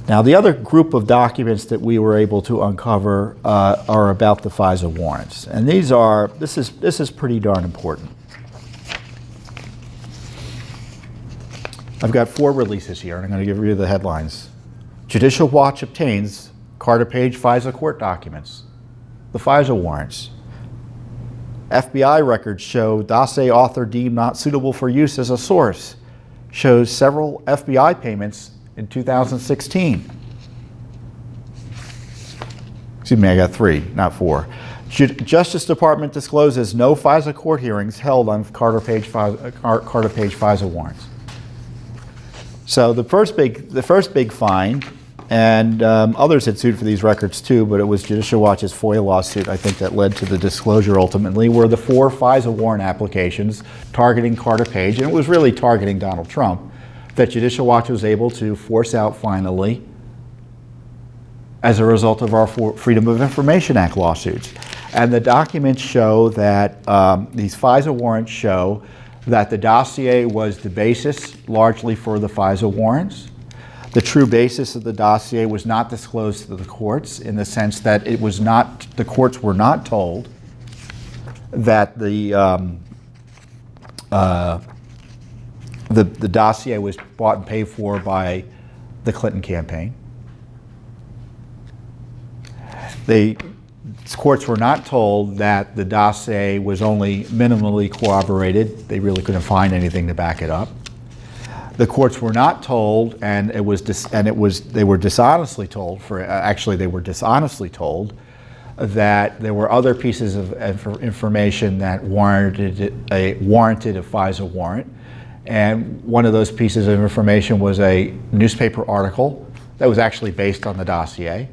Now, the other group of documents that we were able to uncover are about the FISA warrants, and this is pretty darn important. I've got 4 releases here, and I'm going to give you the headlines. Judicial Watch obtains Carter-Page FISA court documents, the FISA warrants. FBI records show dossier author deemed not suitable for use as a source. Shows several FBI payments in 2016. Excuse me, I got 3, not 4. Justice Department discloses no FISA court hearings held on Carter-Page FISA warrants. So the first big find, and others had sued for these records too, but it was Judicial Watch's FOIA lawsuit, I think, that led to the disclosure ultimately, were the 4 FISA warrant applications targeting Carter-Page, and it was really targeting Donald Trump, that Judicial Watch was able to force out finally as a result of our Freedom of Information Act lawsuits. And the documents show that, these FISA warrants show that the dossier was the basis largely for the FISA warrants. The true basis of the dossier was not disclosed to the courts, in the sense that it was not, the courts were not told that the dossier was bought and paid for by the Clinton campaign. The courts were not told that the dossier was only minimally corroborated. They really couldn't find anything to back it up. The courts were not told, and they were dishonestly told, they were dishonestly told that there were other pieces of information that warranted a FISA warrant. And one of those pieces of information was a newspaper article that was actually based on the dossier.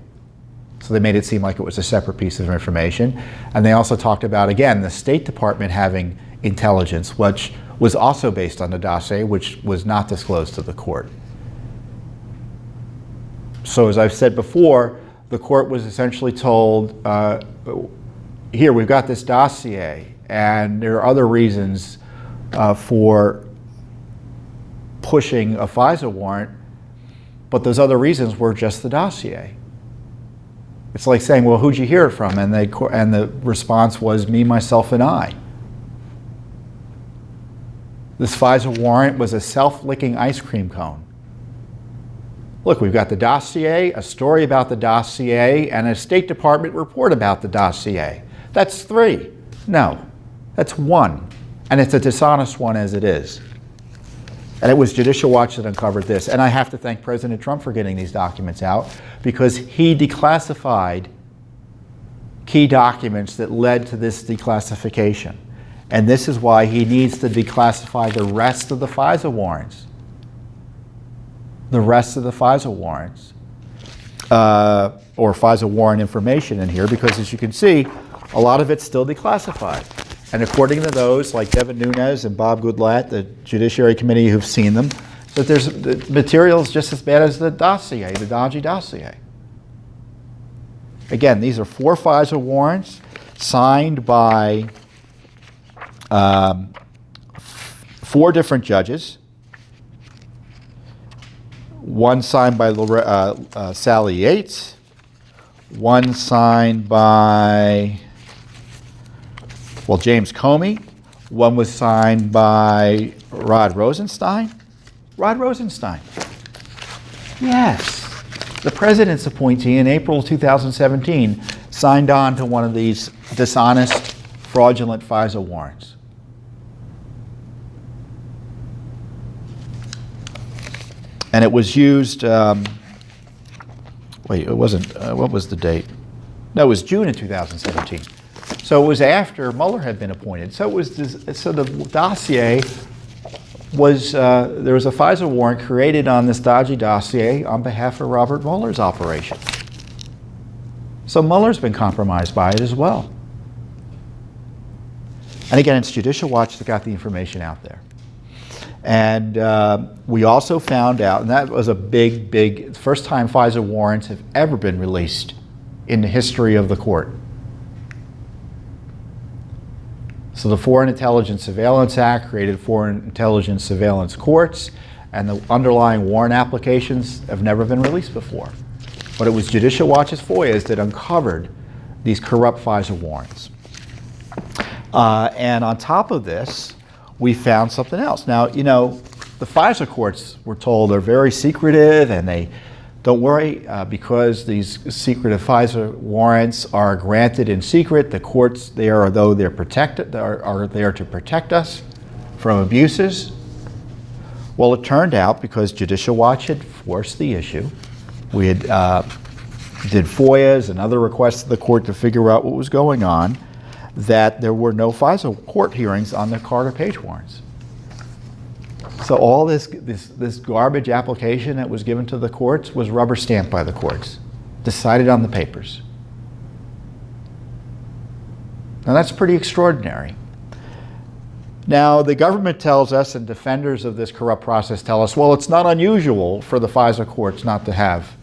So they made it seem like it was a separate piece of information. And they also talked about, again, the State Department having intelligence, which was also based on the dossier, which was not disclosed to the court. So as I've said before, the court was essentially told, here, we've got this dossier, and there are other reasons for pushing a FISA warrant, but those other reasons were just the dossier. It's like saying, well, who'd you hear it from? And the response was me, myself, and I. This FISA warrant was a self-licking ice cream cone. Look, we've got the dossier, a story about the dossier, and a State Department report about the dossier. That's 3. No, that's 1. And it's a dishonest one as it is. And it was Judicial Watch that uncovered this. And I have to thank President Trump for getting these documents out, because he declassified key documents that led to this declassification. And this is why he needs to declassify the rest of the FISA warrants. The rest of the FISA warrants, or FISA warrant information in here, because as you can see, a lot of it's still declassified. And according to those, like Devin Nunes and Bob Goodlatte, the Judiciary Committee who've seen them, that the material's just as bad as the dossier, the dodgy dossier. Again, these are 4 FISA warrants signed by 4 different judges. One signed by Sally Yates. One signed by, well, James Comey. One was signed by Rod Rosenstein. Rod Rosenstein. Yes. The president's appointee in April 2017 signed on to one of these dishonest, fraudulent FISA warrants. And it was used, wait, it wasn't, what was the date? No, it was June of 2017. So it was after Mueller had been appointed. So it was, so the dossier was, there was a FISA warrant created on this dodgy dossier on behalf of Robert Mueller's operation. So Mueller's been compromised by it as well. And again, it's Judicial Watch that got the information out there. And we also found out, and that was a big, first time FISA warrants have ever been released in the history of the court. So the Foreign Intelligence Surveillance Act created foreign intelligence surveillance courts, and the underlying warrant applications have never been released before. But it was Judicial Watch's FOIAs that uncovered these corrupt FISA warrants. And on top of this, we found something else. Now, you know, the FISA courts, we're told, are very secretive, and they don't worry, because these secretive FISA warrants are granted in secret. The courts, though they're protected, are there to protect us from abuses. Well, it turned out, because Judicial Watch had forced the issue, we had did FOIAs and other requests to the court to figure out what was going on, that there were no FISA court hearings on the Carter Page warrants. So all this garbage application that was given to the courts was rubber stamped by the courts, decided on the papers. Now that's pretty extraordinary. Now the government tells us, and defenders of this corrupt process tell us, well, it's not unusual for the FISA courts not to have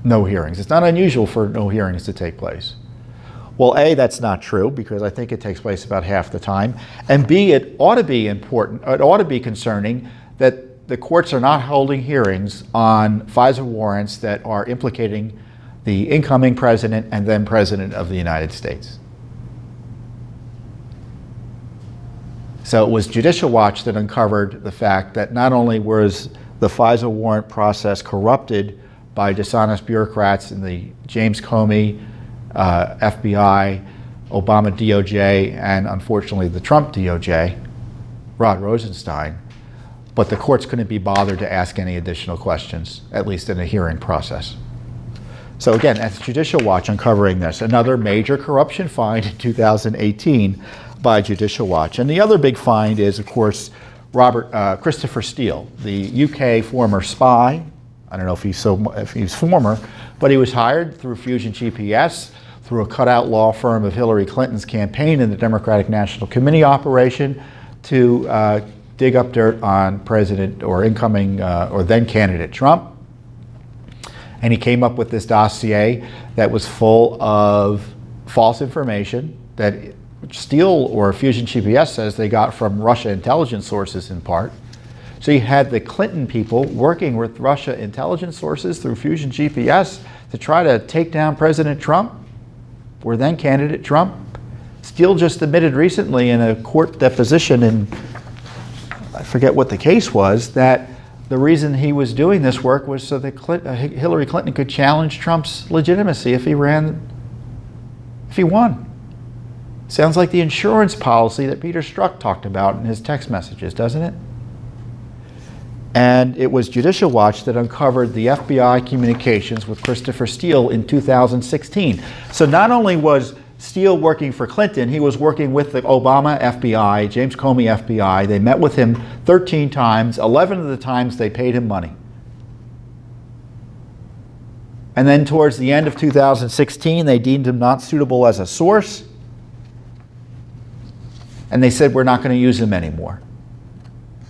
no hearings. It's not unusual for no hearings to take place. Well, A, that's not true, because I think it takes place about half the time. And B, it ought to be important, it ought to be concerning that the courts are not holding hearings on FISA warrants that are implicating the incoming president and then president of the United States. So it was Judicial Watch that uncovered the fact that not only was the FISA warrant process corrupted by dishonest bureaucrats in the James Comey, FBI, Obama DOJ, and unfortunately the Trump DOJ, Rod Rosenstein, but the courts couldn't be bothered to ask any additional questions, at least in a hearing process. So again, that's Judicial Watch uncovering this. Another major corruption find in 2018 by Judicial Watch. And the other big find is, of course, Christopher Steele, the UK former spy. I don't know if he's former, but he was hired through Fusion GPS, through a cutout law firm of Hillary Clinton's campaign in the Democratic National Committee operation, to dig up dirt on President or incoming or then candidate Trump. And he came up with this dossier that was full of false information that Steele or Fusion GPS says they got from Russia intelligence sources in part. So you had the Clinton people working with Russia intelligence sources through Fusion GPS to try to take down President Trump, or then candidate Trump. Steele just admitted recently in a court deposition, and I forget what the case was, that the reason he was doing this work was so that Hillary Clinton could challenge Trump's legitimacy if he won. Sounds like the insurance policy that Peter Strzok talked about in his text messages, doesn't it? And it was Judicial Watch that uncovered the FBI communications with Christopher Steele in 2016. So not only was Steele working for Clinton, he was working with the Obama FBI, James Comey FBI. They met with him 13 times. 11 of the times they paid him money. And then towards the end of 2016, they deemed him not suitable as a source. And they said, we're not going to use him anymore,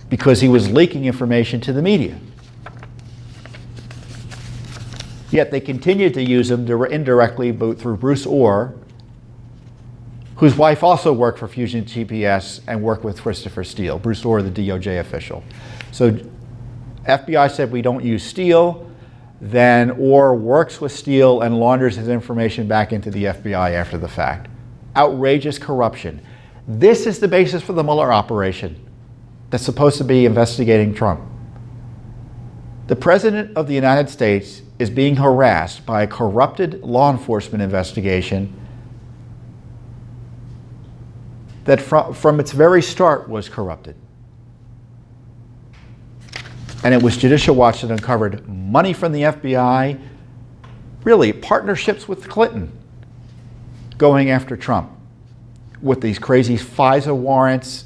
because he was leaking information to the media. Yet they continued to use him indirectly through Bruce Orr, whose wife also worked for Fusion GPS and worked with Christopher Steele, Bruce Orr, the DOJ official. So FBI said, we don't use Steele. Then Orr works with Steele and launders his information back into the FBI after the fact. Outrageous corruption. This is the basis for the Mueller operation that's supposed to be investigating Trump. The President of the United States is being harassed by a corrupted law enforcement investigation that from its very start was corrupted. And it was Judicial Watch that uncovered money from the FBI, really partnerships with Clinton going after Trump with these crazy FISA warrants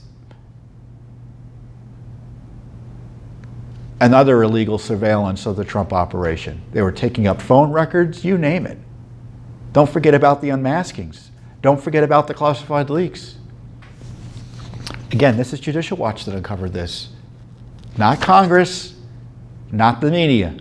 and other illegal surveillance of the Trump operation. They were taking up phone records, you name it. Don't forget about the unmaskings. Don't forget about the classified leaks. Again, this is Judicial Watch that uncovered this. Not Congress, not the media.